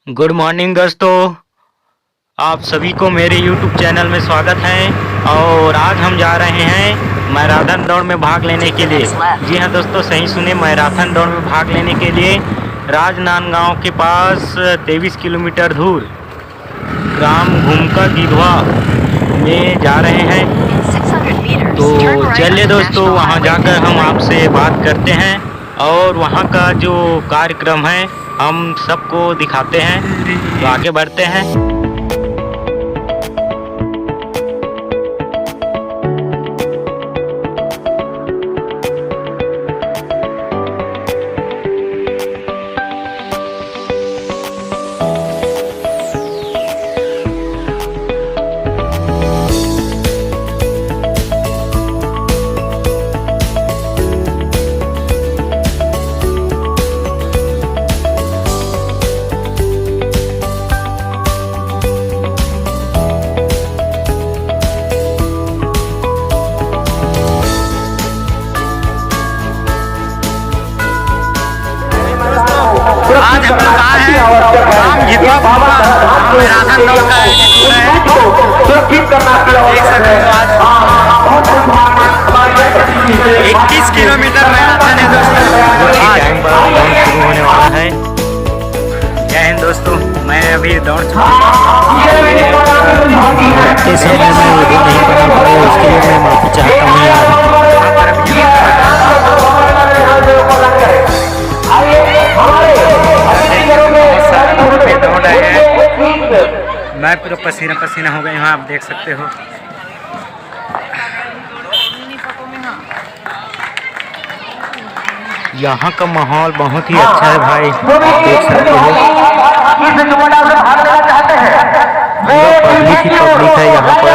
Good morning दोस्तों, आप सभी को मेरे YouTube चैनल में स्वागत है। और आज हम जा रहे हैं मैराथन दौड़ में भाग लेने के लिए। जी हाँ दोस्तों, सही सुने, मैराथन दौड़ में भाग लेने के लिए राजनांदगांव के पास 23 किलोमीटर दूर ग्राम घूमका गिधवा में जा रहे हैं। तो चलिए दोस्तों, वहाँ जाकर हम आपसे बात करते हैं और वहाँ का जो कार्यक्रम है हम सबको दिखाते हैं। तो आगे बढ़ते हैं। आज हम लोग आए हैं ग्राम गिधवा मैराथन दौड़ का सुरक्षित करना। देख सकते हो आज 21 किलोमीटर मैराथन है दोस्तों। आज टाइम पर दौड़ शुरू होने वाला है। जय हिंद दोस्तों, मैं अभी दौड़ चुका हूँ। कैसे मैं वीडियो नहीं बना पाया, उसके लिए मैं माफी चाहता हूँ यार। मैं पूरा पसीना पसीना हो गया यहाँ, आप देख सकते हो। यहाँ का माहौल बहुत ही अच्छा है भाई, देख सकते हो। पब्लिक ही पब्लिक है यहाँ पर।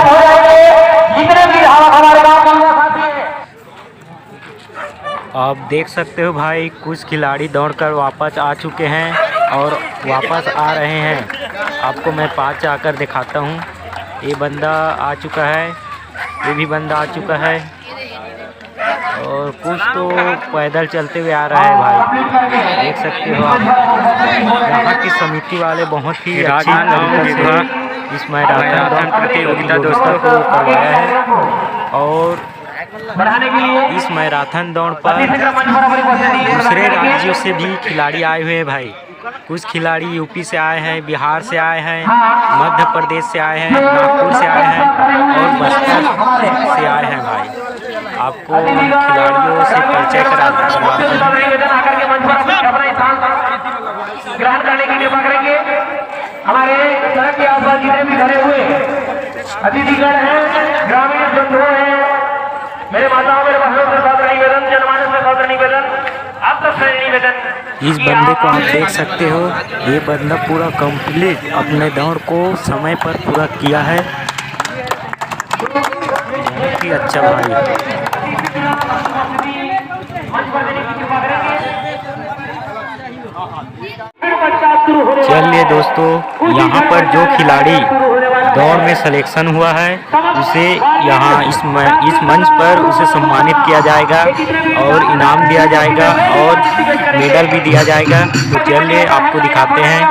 आप देख सकते हो भाई, कुछ खिलाड़ी दौड़कर वापस आ चुके हैं और वापस आ रहे हैं। आपको मैं पास जाकर दिखाता हूँ। ये बंदा आ चुका है, ये भी बंदा आ चुका है और कुछ तो पैदल चलते हुए आ रहा है भाई, देख सकते हो आप। यहाँ की समिति वाले बहुत ही अच्छी तरीके से इस मैराथन प्रतियोगिता दोस्तों को करवाया है। और इस मैराथन दौड़ पर दूसरे राज्यों से भी खिलाड़ी आए हुए हैं भाई। कुछ खिलाड़ी यूपी से आए हैं, बिहार से आए हैं, मध्य प्रदेश से आए हैं, नागपुर से आए हैं और बस्तर से आए हैं भाई। आपको खिलाड़ियों से परिचय कराते ग्रहण करने के लिए पकड़ेंगे। हमारे सड़क के आसपास जितने भी खड़े हुए अतिथिगण हैं, ग्रामीण बंधु हैं, मेरे माताओं मेरे बहनों से सादर निवेदन, जनमानस में सादर निवेदन, आप सबसे निवेदन। इस बंदे को आप देख सकते हो, ये बंदा पूरा कंप्लीट अपने दौड़ को समय पर पूरा किया है। बहुत ही अच्छा भाई। चलिए दोस्तों, यहाँ पर जो खिलाड़ी दौड़ में सिलेक्शन हुआ है उसे यहाँ इस मंच पर उसे सम्मानित किया जाएगा और इनाम दिया जाएगा और मेडल भी दिया जाएगा। तो चलिए आपको दिखाते हैं।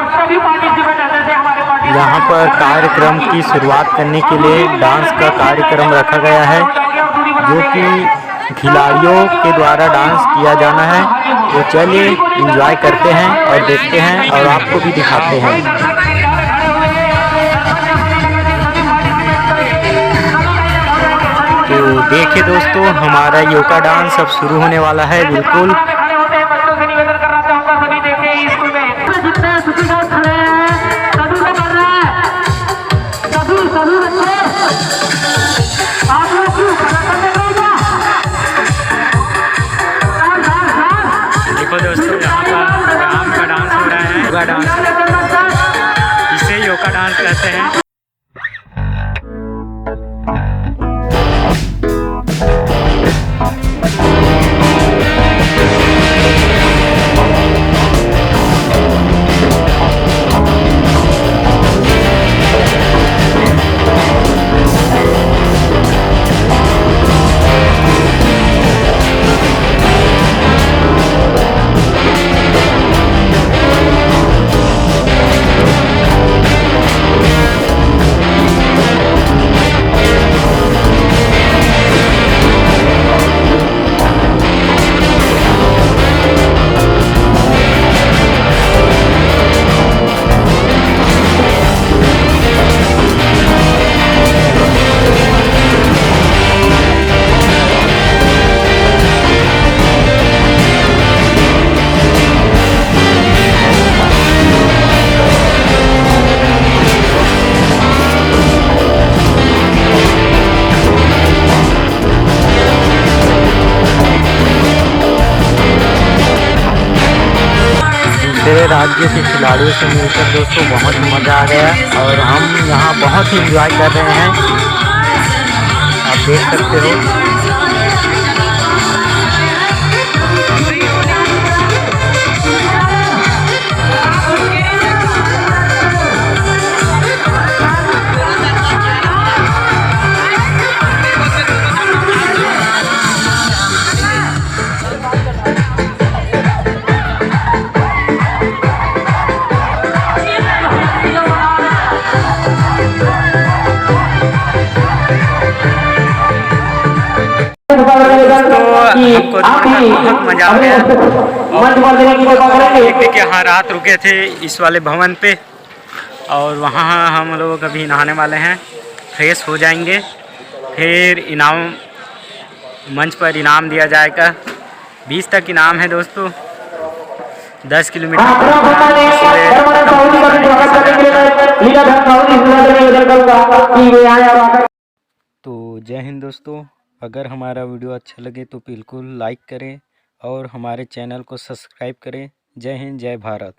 यहाँ पर कार्यक्रम की शुरुआत करने के लिए डांस का कार्यक्रम रखा गया है, जो कि खिलाड़ियों के द्वारा डांस किया जाना है। तो चलिए एंजॉय करते हैं और देखते हैं और आपको भी दिखाते हैं। तो देखिए दोस्तों, हमारा योगा डांस अब शुरू होने वाला है बिल्कुल। देखो दोस्तों, यहाँ पर राम का डांस हो रहा है, योगा डांस। इसे योगा डांस कहते हैं। खिलाड़ियों से मिलकर दोस्तों बहुत मज़ा आ गया और हम यहाँ बहुत ही एंजॉय कर रहे हैं, आप देख सकते हो। हमको बहुत मजा आ गया और एक यहाँ रात रुके थे इस वाले भवन पे और वहाँ हम लोग अभी नहाने वाले हैं, फ्रेश हो जाएंगे, फिर इनाम मंच पर इनाम दिया जाएगा। 20 तक इनाम है दोस्तों, 10 किलोमीटर। तो जय हिंद दोस्तों, अगर हमारा वीडियो अच्छा लगे तो बिल्कुल लाइक करें और हमारे चैनल को सब्सक्राइब करें। जय हिंद, जय भारत।